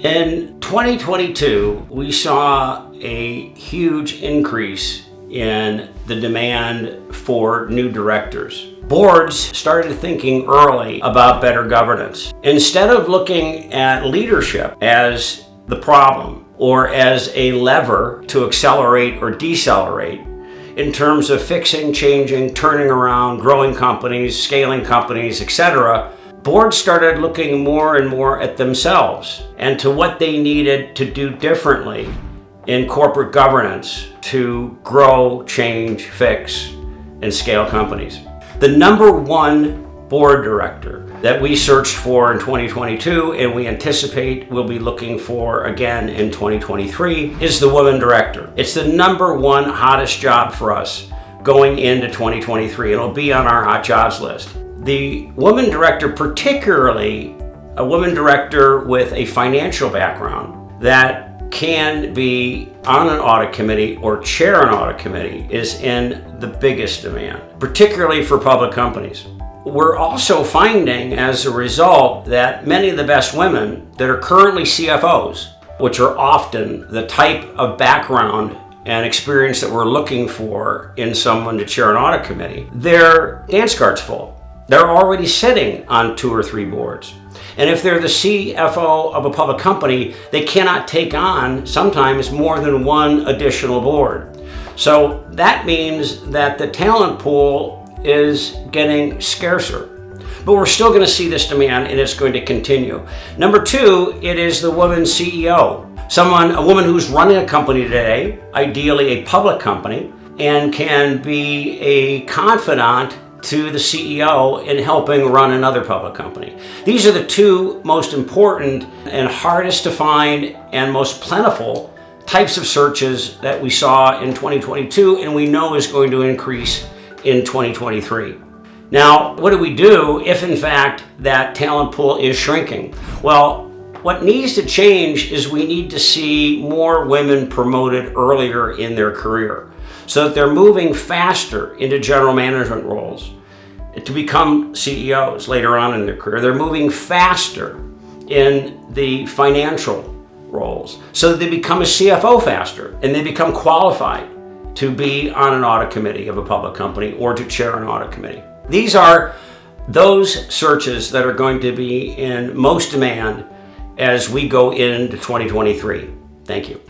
In 2022, we saw a huge increase in the demand for new directors. Boards started thinking early about better governance. Instead of looking at leadership as the problem or as a lever to accelerate or decelerate in terms of fixing, changing, turning around, growing companies, scaling companies, etc., boards started looking more and more at themselves and to what they needed to do differently in corporate governance to grow, change, fix, and scale companies. The number one board director that we searched for in 2022 and we anticipate we'll be looking for again in 2023 is the woman director. It's the number one hottest job for us going into 2023. It'll be on our hot jobs list. The woman director, particularly a woman director with a financial background that can be on an audit committee or chair an audit committee, is in the biggest demand, particularly for public companies. We're also finding as a result that many of the best women that are currently CFOs, which are often the type of background and experience that we're looking for in someone to chair an audit committee, their dance card's full. They're already sitting on 2 or 3 boards. And if they're the CFO of a public company, they cannot take on sometimes more than one additional board. So that means that the talent pool is getting scarcer. But we're still going to see this demand, and it's going to continue. Number 2, it is the woman CEO. A woman who's running a company today, ideally a public company, and can be a confidant to the CEO in helping run another public company. These are the 2 most important and hardest to find and most plentiful types of searches that we saw in 2022 and we know is going to increase in 2023. Now, what do we do if in fact that talent pool is shrinking? Well, what needs to change is we need to see more women promoted earlier in their career so that they're moving faster into general management roles to become CEOs later on in their career. They're moving faster in the financial roles so that they become a CFO faster and they become qualified to be on an audit committee of a public company or to chair an audit committee. These are those searches that are going to be in most demand as we go into 2023. Thank you.